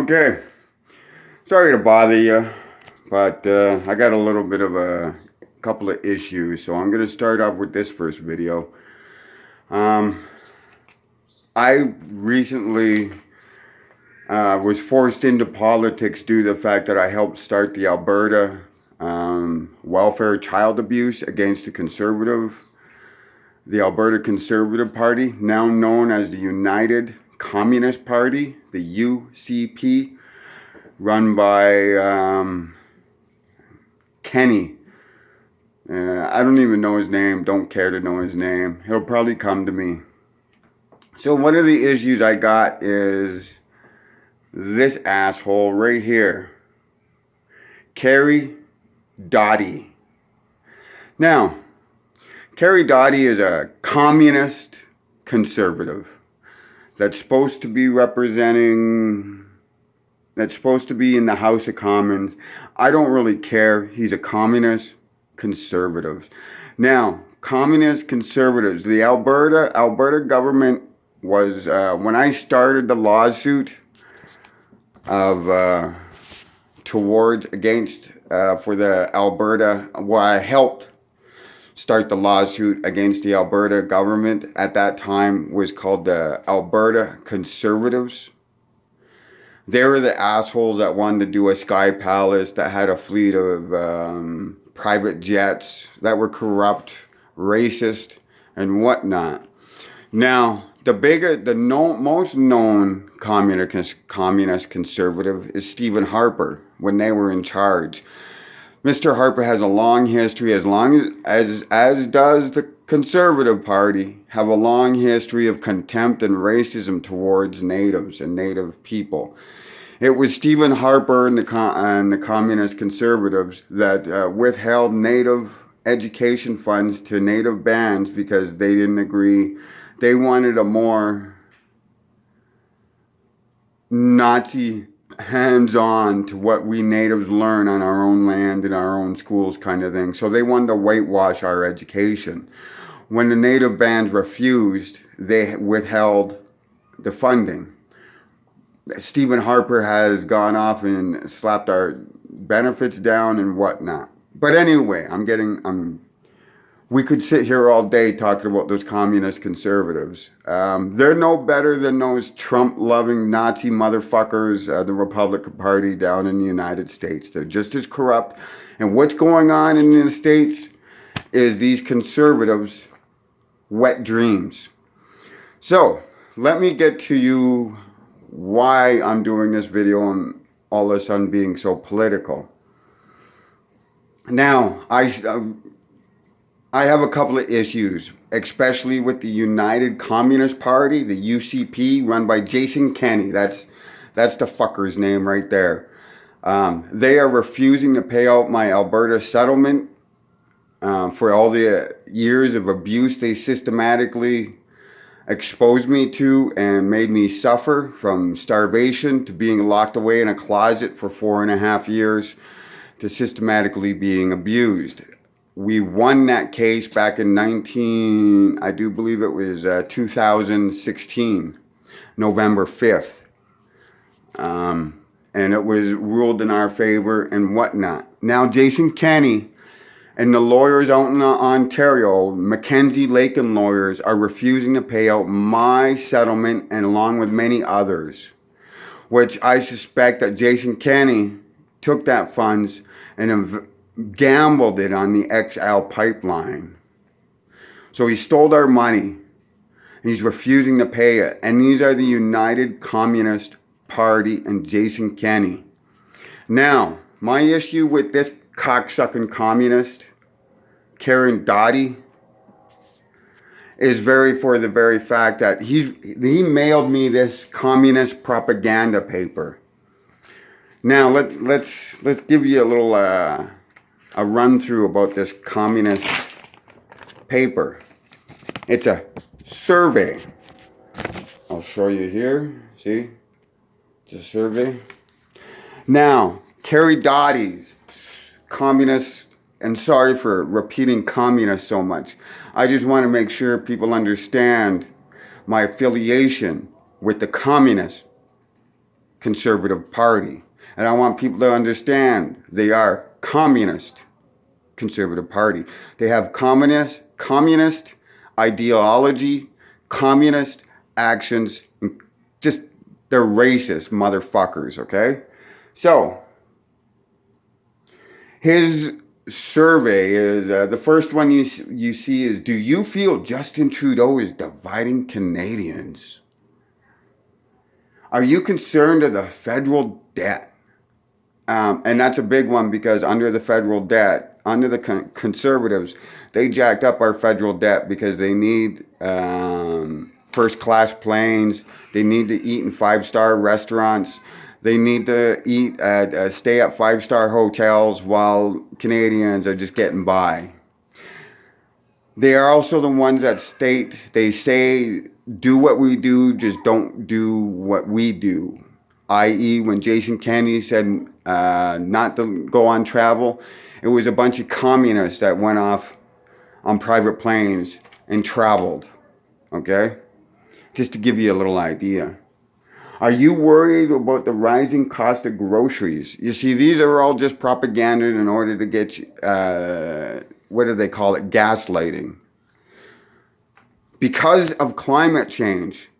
Okay, sorry to bother you, but I got a little bit of a couple of issues, so I'm going to start off with this first video. I recently was forced into politics due to the fact that I helped start the Alberta welfare child abuse against the Alberta Conservative Party, now known as the United Communist Party, the UCP, run by Kenny. I don't even know his name, don't care to know his name. He'll probably come to me. So one of the issues I got is this asshole right here, Kerry Doughty. Now, Kerry Doughty is a communist conservative that's supposed to be in the House of Commons. I don't really care. He's a communist conservative. Now, communist conservatives, the Alberta government was, when I started the lawsuit for the Alberta, well, I helped start the lawsuit against the Alberta government at that time, was called the Alberta Conservatives. They were the assholes that wanted to do a sky palace that had a fleet of private jets that were corrupt, racist, and whatnot. Now, the most known communist conservative is Stephen Harper when they were in charge. Mr. Harper has a long history, as does the Conservative Party, have a long history of contempt and racism towards natives and native people. It was Stephen Harper and the Communist Conservatives that withheld native education funds to native bands because they didn't agree. They wanted a more Nazi hands-on to what we natives learn on our own land in our own schools kind of thing. So they wanted to whitewash our education. When the native bands refused, they withheld the funding. Stephen Harper has gone off and slapped our benefits down and whatnot. But anyway, we could sit here all day talking about those communist conservatives. They're no better than those Trump-loving Nazi motherfuckers, the Republican Party down in the United States. They're just as corrupt. And what's going on in the States is these conservatives' wet dreams. So, let me get to you why I'm doing this video and all of a sudden being so political. Now, I have a couple of issues, especially with the United Communist Party, the UCP, run by Jason Kenney. That's the fucker's name right there. They are refusing to pay out my Alberta settlement for all the years of abuse they systematically exposed me to and made me suffer, from starvation to being locked away in a closet for 4.5 years to systematically being abused. We won that case back in 2016, November 5th. And it was ruled in our favor and whatnot. Now, Jason Kenney and the lawyers out in Ontario, Mackenzie Lakin lawyers, are refusing to pay out my settlement, and along with many others, which I suspect that Jason Kenney took that funds and gambled it on the XL pipeline. So he stole our money. He's refusing to pay it. And these are the United Communist Party and Jason Kenney. Now, my issue with this cocksucking communist, Kerry Doughty, is for the very fact that he mailed me this communist propaganda paper. Now, let's give you a little a run through about this communist paper. It's a survey. I'll show you here. See? It's a survey. Now, Kerry Doughty's communist, and sorry for repeating communist so much. I just want to make sure people understand my affiliation with the communist Conservative Party. And I want people to understand they are Communist Conservative Party. They have communist ideology, communist actions, just they're racist motherfuckers, okay? So, his survey is, the first one you see is, do you feel Justin Trudeau is dividing Canadians? Are you concerned of the federal debt? And that's a big one because under the federal debt, under the Conservatives, they jacked up our federal debt because they need first-class planes. They need to eat in five-star restaurants. They need to stay at five-star hotels while Canadians are just getting by. They are also the ones that they say, do what we do, just don't do what we do. I.e., when Jason Kenney said not to go on travel, it was a bunch of communists that went off on private planes and traveled. Okay? Just to give you a little idea. Are you worried about the rising cost of groceries? You see, these are all just propaganda in order to get, what do they call it, gaslighting. Because of climate change,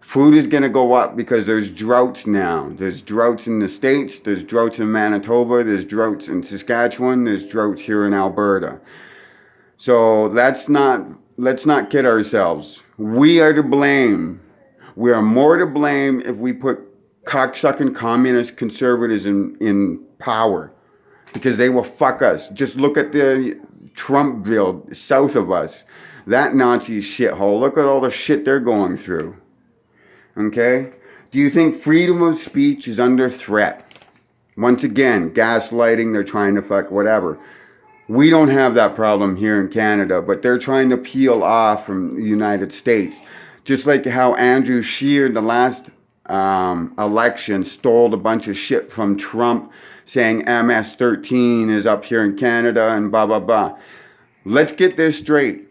food is going to go up because there's droughts now. There's droughts in the States, there's droughts in Manitoba, there's droughts in Saskatchewan, there's droughts here in Alberta. So let's not kid ourselves. We are to blame. We are more to blame if we put cocksucking communist conservatives in power because they will fuck us. Just look at the Trumpville south of us. That Nazi shithole. Look at all the shit they're going through. Okay? Do you think freedom of speech is under threat? Once again, gaslighting, they're trying to fuck whatever. We don't have that problem here in Canada, but they're trying to peel off from the United States. Just like how Andrew Scheer in the last election stole a bunch of shit from Trump saying MS-13 is up here in Canada and blah, blah, blah. Let's get this straight.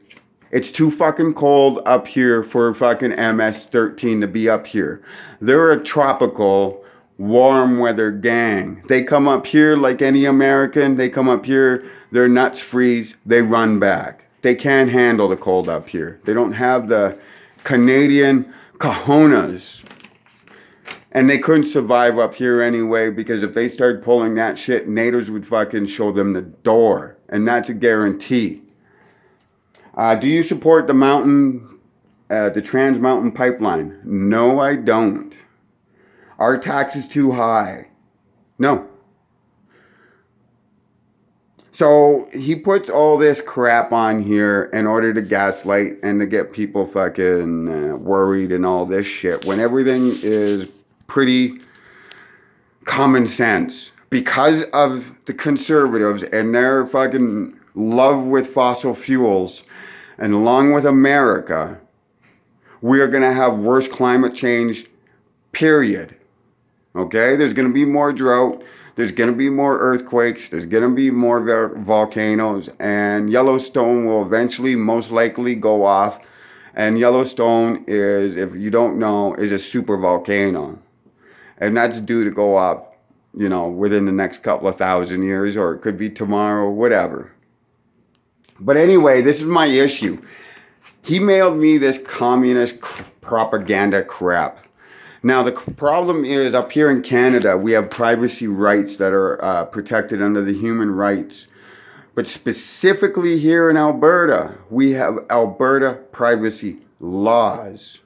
It's too fucking cold up here for fucking MS-13 to be up here. They're a tropical, warm weather gang. They come up here like any American. They come up here, their nuts freeze, they run back. They can't handle the cold up here. They don't have the Canadian cojones. And they couldn't survive up here anyway because if they started pulling that shit, natives would fucking show them the door. And that's a guarantee. Do you support the Trans Mountain Pipeline? No, I don't. Are taxes too high? No. So he puts all this crap on here in order to gaslight and to get people fucking worried and all this shit when everything is pretty common sense. Because of the conservatives and their fucking love with fossil fuels, and along with America, we are going to have worse climate change, period. Okay? There's going to be more drought. There's going to be more earthquakes. There's going to be more volcanoes. And Yellowstone will eventually, most likely, go off. And Yellowstone is, if you don't know, is a super volcano. And that's due to go off, within the next couple of thousand years, or it could be tomorrow, whatever. But anyway, this is my issue. He mailed me this communist propaganda crap. Now, the problem is up here in Canada, we have privacy rights that are protected under the human rights. But specifically here in Alberta, we have Alberta privacy laws,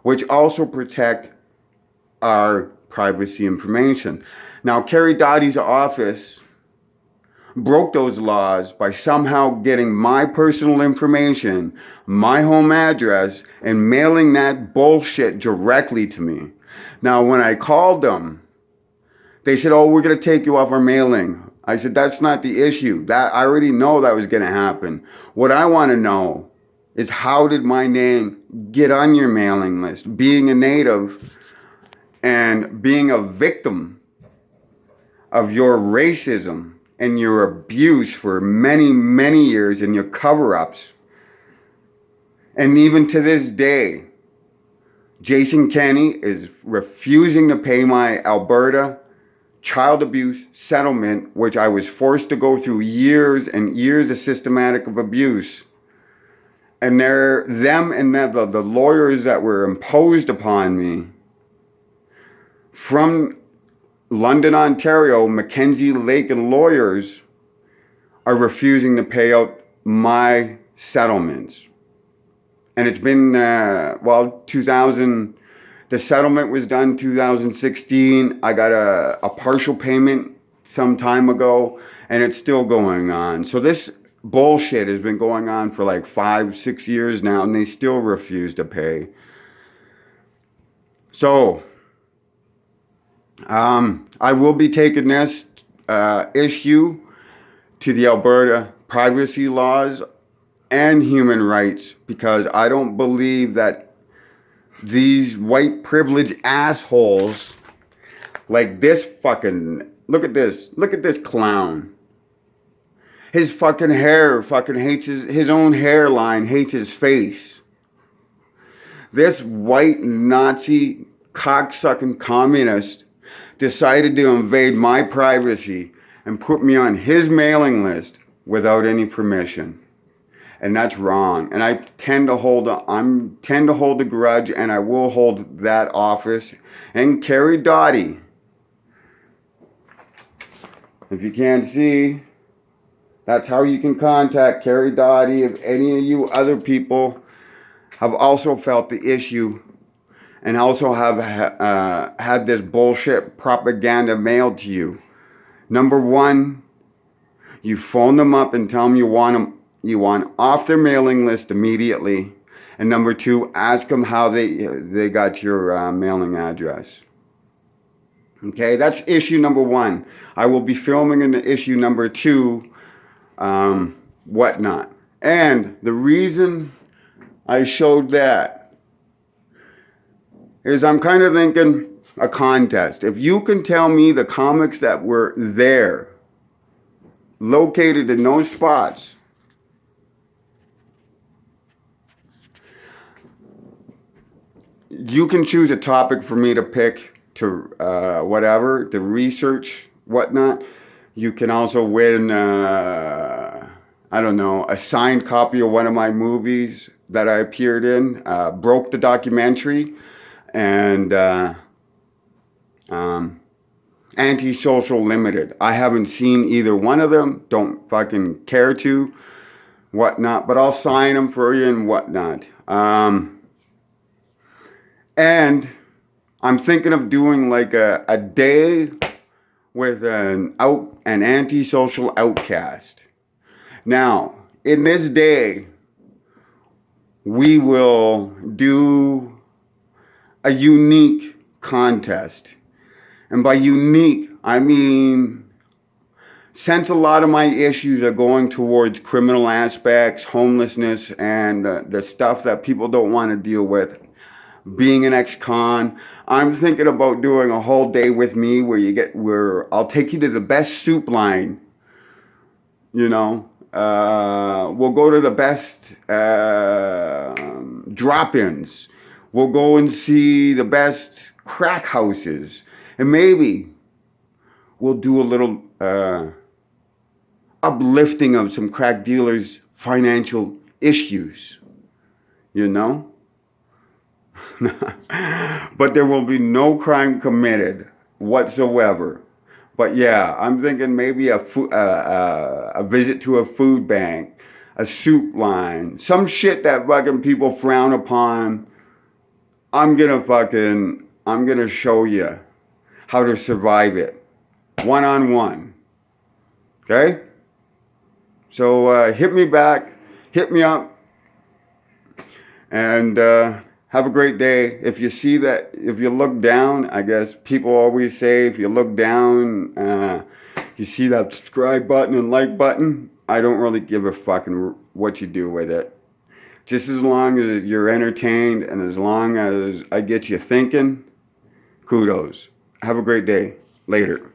which also protect our privacy information. Now, Kerry Dottie's office broke those laws by somehow getting my personal information, my home address, and mailing that bullshit directly to me. Now, when I called them, they said, we're going to take you off our mailing. I said, that's not the issue. That I already know that was going to happen. What I want to know is how did my name get on your mailing list? Being a native and being a victim of your racism and your abuse for many, many years and your cover-ups. And even to this day, Jason Kenney is refusing to pay my Alberta child abuse settlement, which I was forced to go through years and years of systematic abuse. And the lawyers that were imposed upon me from London, Ontario, Mackenzie Lake and lawyers are refusing to pay out my settlements. And it's been, 2000, the settlement was done 2016. I got a partial payment some time ago, and it's still going on. So this bullshit has been going on for like 5-6 years now, and they still refuse to pay. So, I will be taking this issue to the Alberta privacy laws and human rights, because I don't believe that these white privileged assholes like this fucking, look at this clown. His fucking hair fucking hates his own hairline, hates his face. This white Nazi cocksucking communist decided to invade my privacy and put me on his mailing list without any permission. And that's wrong. And I tend to hold a grudge, and I will hold that office. And Carrie Doughty, if you can't see, that's how you can contact Carrie Doughty. If any of you other people have also felt the issue and also have had this bullshit propaganda mailed to you. Number one, you phone them up and tell them you want off their mailing list immediately. And number two, ask them how they got your mailing address. Okay, that's issue number one. I will be filming in issue number two, whatnot. And the reason I showed that is I'm kind of thinking a contest. If you can tell me the comics that were there, located in those spots, you can choose a topic for me to pick to to research, whatnot. You can also win, a signed copy of one of my movies that I appeared in, Broke the documentary, and Antisocial Limited. I haven't seen either one of them, don't fucking care to, whatnot, but I'll sign them for you and whatnot. And I'm thinking of doing like a day with an antisocial outcast. Now, in this day, we will do a unique contest. And by unique, I mean, since a lot of my issues are going towards criminal aspects, homelessness, and the stuff that people don't want to deal with, being an ex-con, I'm thinking about doing a whole day with me where I'll take you to the best soup line. You know, we'll go to the best drop-ins. We'll go and see the best crack houses. And maybe we'll do a little uplifting of some crack dealers' financial issues. You know? But there will be no crime committed whatsoever. But yeah, I'm thinking maybe a visit to a food bank, a soup line, some shit that fucking people frown upon. I'm gonna show you how to survive it, one-on-one. Okay? So hit me back, hit me up, and have a great day. If you see that, if you look down, I guess people always say, if you look down, you see that subscribe button and like button, I don't really give a fucking what you do with it. Just as long as you're entertained and as long as I get you thinking, kudos. Have a great day. Later.